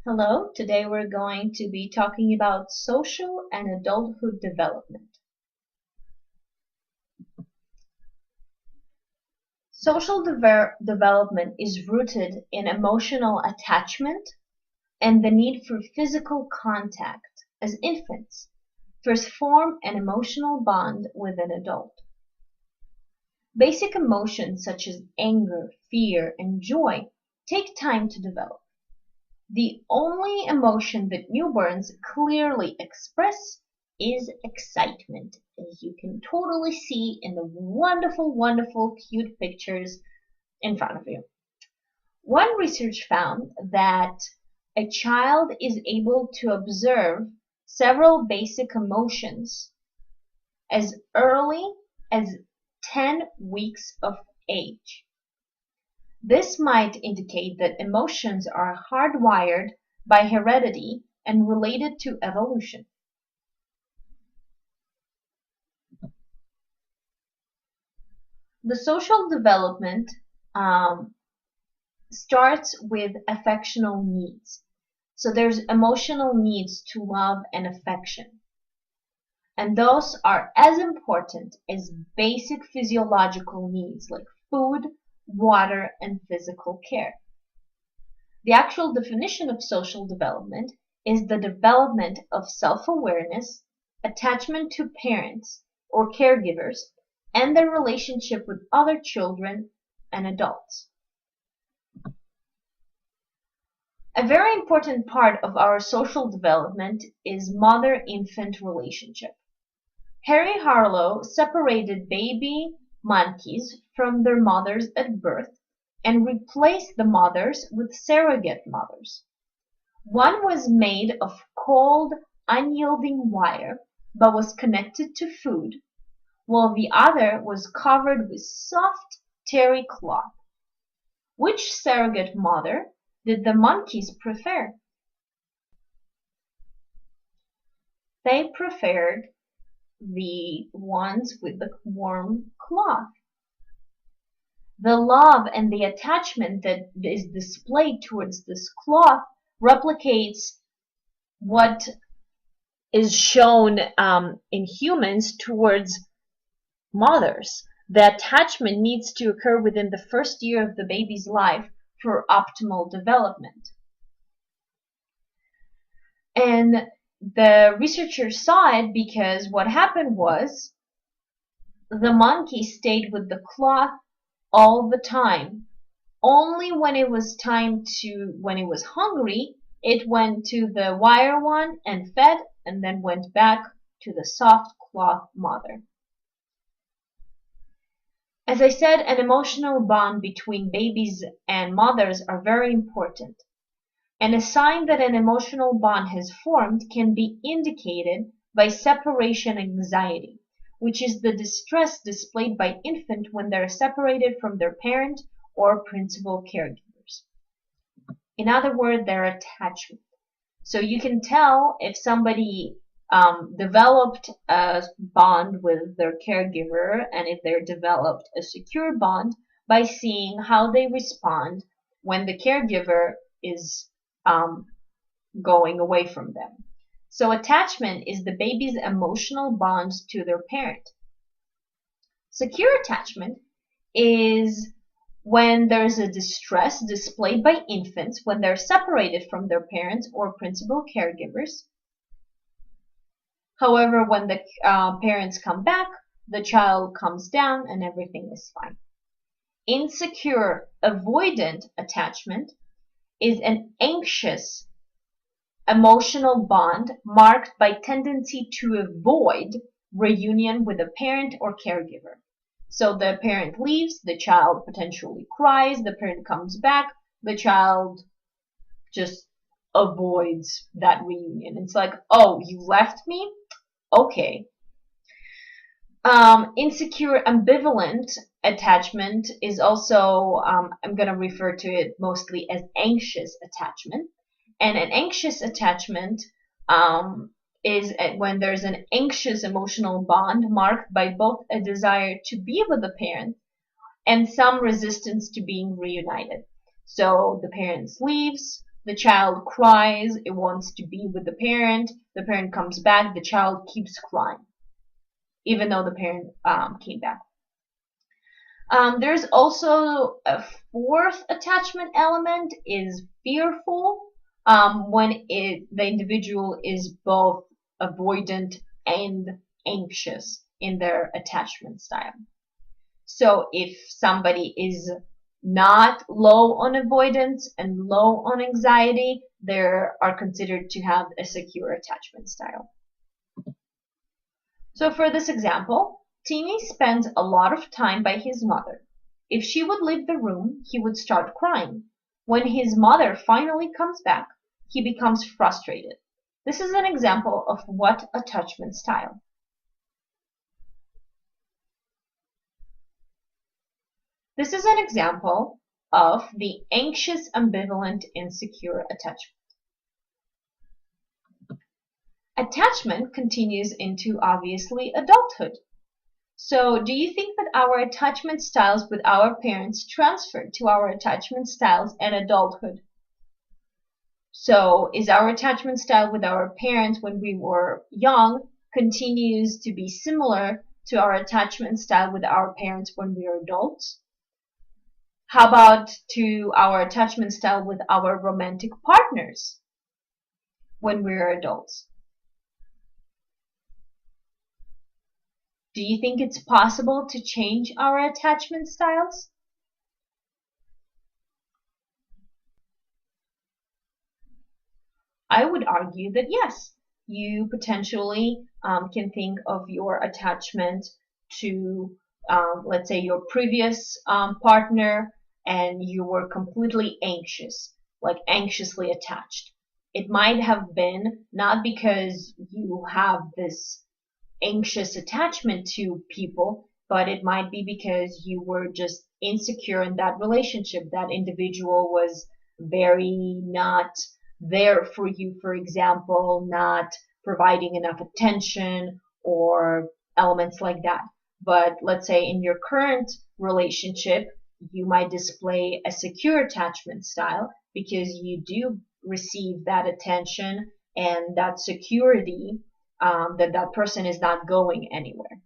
Hello, today we're going to be talking about social and adulthood development. Social development is rooted in emotional attachment and the need for physical contact as infants first form an emotional bond with an adult. Basic emotions such as anger, fear, and joy take time to develop. The only emotion that newborns clearly express is excitement, as you can totally see in the wonderful, wonderful, cute pictures in front of you. One research found that a child is able to observe several basic emotions as early as 10 weeks of age. This might indicate that emotions are hardwired by heredity and related to evolution. The social development um, starts with affectional needs. So there's emotional needs to love and affection. And those are as important as basic physiological needs like food, water, and physical care. The actual definition of social development is the development of self-awareness, attachment to parents or caregivers, and their relationship with other children and adults. A very important part of our social development is mother-infant relationship. Harry Harlow separated baby monkeys from their mothers at birth and replaced the mothers with surrogate mothers. One was made of cold, unyielding wire, but was connected to food, while the other was covered with soft, terry cloth. Which surrogate mother did the monkeys prefer? They preferred the ones with the warm cloth. The love and the attachment that is displayed towards this cloth replicates what is shown in humans towards mothers. The attachment needs to occur within the first year of the baby's life for optimal development. And the researchers saw it because what happened was the monkey stayed with the cloth all the time. Only when it was when it was hungry, it went to the wire one and fed, and then went back to the soft cloth mother. As I said, an emotional bond between babies and mothers are very important. And a sign that an emotional bond has formed can be indicated by separation anxiety, which is the distress displayed by infants when they're separated from their parent or principal caregivers. In other words, their attachment. So you can tell if somebody developed a bond with their caregiver and if they're developed a secure bond by seeing how they respond when the caregiver is going away from them. So attachment is the baby's emotional bond to their parent. Secure attachment is when there's a distress displayed by infants when they're separated from their parents or principal caregivers. However, when the parents come back, the child comes down and everything is fine. Insecure, avoidant attachment is an anxious emotional bond marked by tendency to avoid reunion with a parent or caregiver. So the parent leaves, the child potentially cries, the parent comes back, the child just avoids that reunion. It's like, oh, you left me? Okay. Insecure ambivalent attachment is also, I'm going to refer to it mostly as anxious attachment. And an anxious attachment is when there's an anxious emotional bond marked by both a desire to be with the parent and some resistance to being reunited. So the parents leaves, The child cries, it wants to be with the parent comes back, the child keeps crying, even though the parent came back. There's also a fourth attachment element is fearful, when the individual is both avoidant and anxious in their attachment style. So if somebody is not low on avoidance and low on anxiety, they are considered to have a secure attachment style. So for this example, Timmy spends a lot of time by his mother. If she would leave the room, he would start crying. When his mother finally comes back, he becomes frustrated. This is an example of what attachment style? This is an example of the anxious, ambivalent, insecure attachment. Attachment continues into, obviously, adulthood. So do you think that our attachment styles with our parents transferred to our attachment styles in adulthood? So is our attachment style with our parents when we were young continues to be similar to our attachment style with our parents when we are adults? How about to our attachment style with our romantic partners when we're adults? Do you think it's possible to change our attachment styles? I would argue that yes, you potentially can think of your attachment to, let's say, your previous partner, and you were completely anxious, like anxiously attached. It might have been not because you have this anxious attachment to people, but it might be because you were just insecure in that relationship. That individual was very not there for you, for example, not providing enough attention or elements like that. But let's say in your current relationship, you might display a secure attachment style because you do receive that attention and that security, that that person is not going anywhere.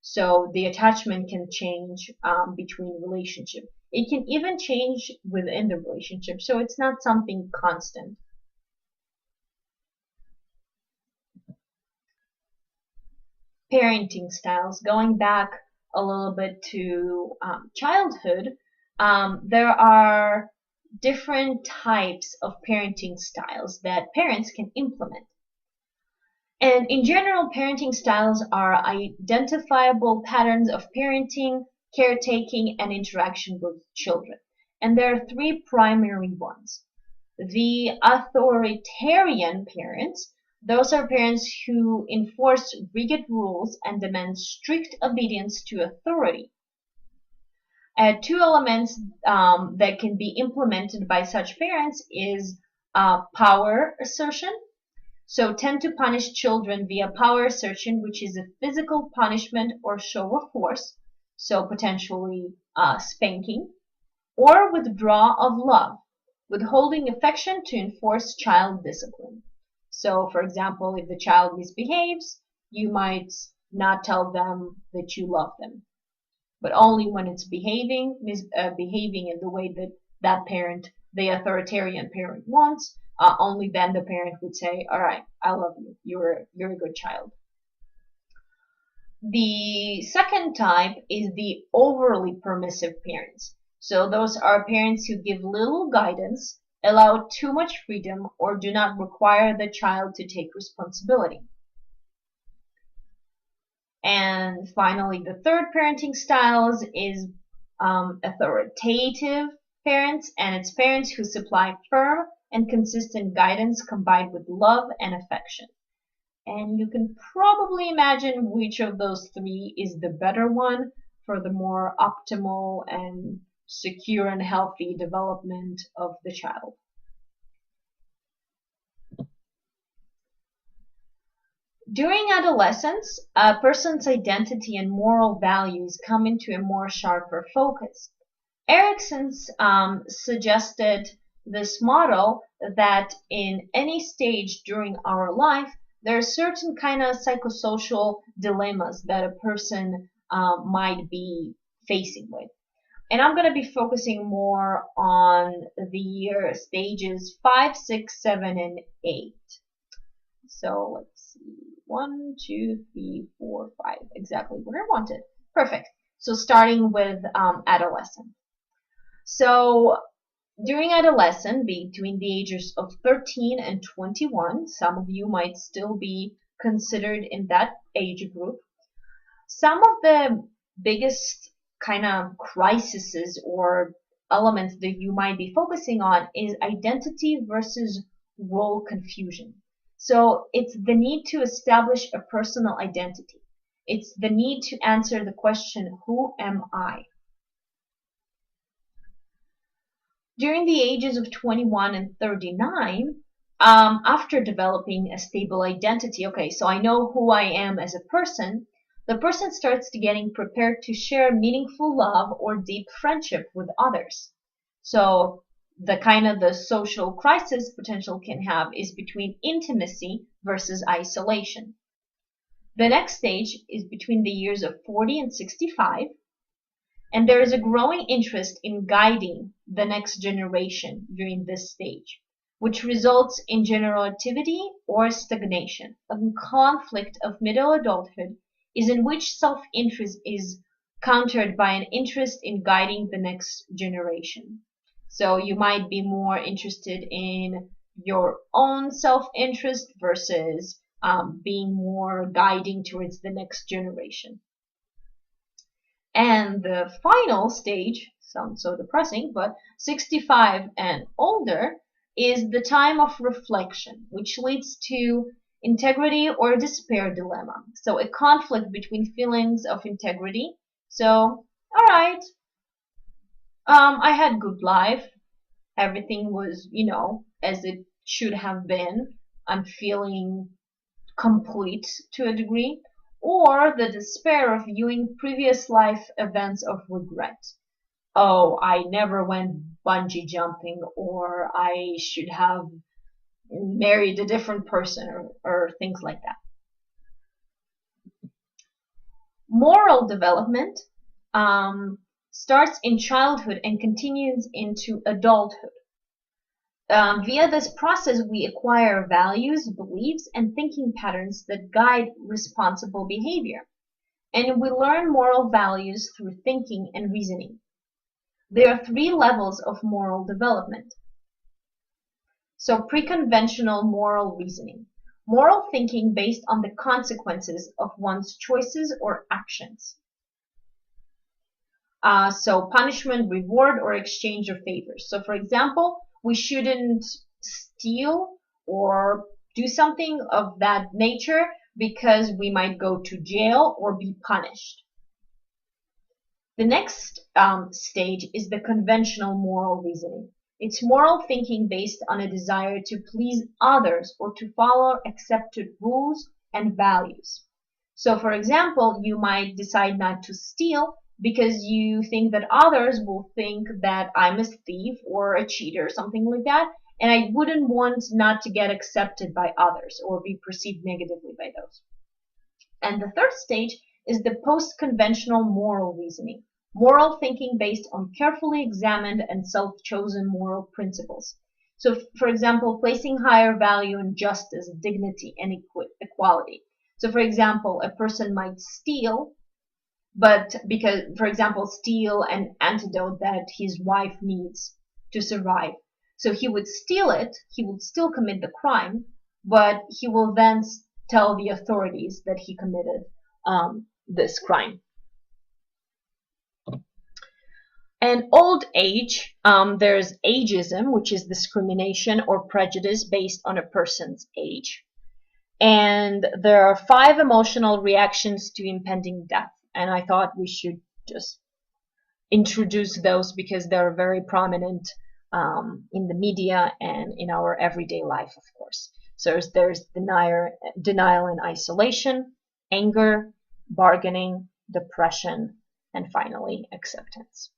So the attachment can change between relationship. It can even change within the relationship. So it's not something constant. Parenting styles. Going back a little bit to childhood, there are different types of parenting styles that parents can implement. And in general, parenting styles are identifiable patterns of parenting, caretaking, and interaction with children. And there are three primary ones. The authoritarian parents, those are parents who enforce rigid rules and demand strict obedience to authority. Two elements that can be implemented by such parents is power assertion. So tend to punish children via power assertion, which is a physical punishment or show of force, so potentially spanking, or withdrawal of love, withholding affection to enforce child discipline. So, for example, if the child misbehaves, you might not tell them that you love them, but only when it's behaving in the way that that parent, the authoritarian parent, wants. Only then the parent would say, all right, I love you. You're a good child. The second type is the overly permissive parents. So those are parents who give little guidance, allow too much freedom, or do not require the child to take responsibility. And finally, the third parenting styles is authoritative parents, and it's parents who supply firm and consistent guidance combined with love and affection. And you can probably imagine which of those three is the better one for the more optimal and secure and healthy development of the child. During adolescence, a person's identity and moral values come into a more sharper focus. Erikson suggested this model that in any stage during our life, there are certain kind of psychosocial dilemmas that a person might be facing with. And I'm going to be focusing more on the year stages 5, 6, 7, and 8. So let's see. 1, 2, 3, 4, 5. Exactly what I wanted. Perfect. So starting with adolescent. So during adolescence, between the ages of 13 and 21, some of you might still be considered in that age group. Some of the biggest kind of crises or elements that you might be focusing on is identity versus role confusion. So it's the need to establish a personal identity. It's the need to answer the question, who am I? During the ages of 21 and 39, after developing a stable identity, okay, so I know who I am as a person, the person starts to getting prepared to share meaningful love or deep friendship with others. So the kind of the social crisis potential can have is between intimacy versus isolation. The next stage is between the years of 40 and 65. And there is a growing interest in guiding the next generation during this stage, which results in general activity or stagnation. A conflict of middle adulthood is in which self-interest is countered by an interest in guiding the next generation. So you might be more interested in your own self-interest versus being more guiding towards the next generation. And the final stage, sounds so depressing, but 65 and older is the time of reflection, which leads to integrity or despair dilemma. So a conflict between feelings of integrity. So, all right, I had good life. Everything was, as it should have been. I'm feeling complete to a degree, or the despair of viewing previous life events of regret. Oh, I never went bungee jumping, or I should have married a different person, or things like that. Moral development starts in childhood and continues into adulthood. Via this process, we acquire values, beliefs, and thinking patterns that guide responsible behavior. And we learn moral values through thinking and reasoning. There are 3 levels of moral development. So, pre-conventional moral reasoning. Moral thinking based on the consequences of one's choices or actions. So, punishment, reward, or exchange of favors. So, for example, we shouldn't steal or do something of that nature because we might go to jail or be punished. The next stage is the conventional moral reasoning. It's moral thinking based on a desire to please others or to follow accepted rules and values. So, for example, you might decide not to steal because you think that others will think that I'm a thief or a cheater or something like that, and I wouldn't want not to get accepted by others or be perceived negatively by those. And the third stage is the post-conventional moral reasoning, moral thinking based on carefully examined and self-chosen moral principles. So, for example, placing higher value on justice, dignity, and equality. So, for example, a person might steal, but because, for example, steal an antidote that his wife needs to survive. So he would steal it, he would still commit the crime, but he will then tell the authorities that he committed this crime. And old age, there's ageism, which is discrimination or prejudice based on a person's age. And there are 5 emotional reactions to impending death. And I thought we should just introduce those because they're very prominent in the media and in our everyday life, of course. So there's denial and isolation, anger, bargaining, depression, and finally acceptance.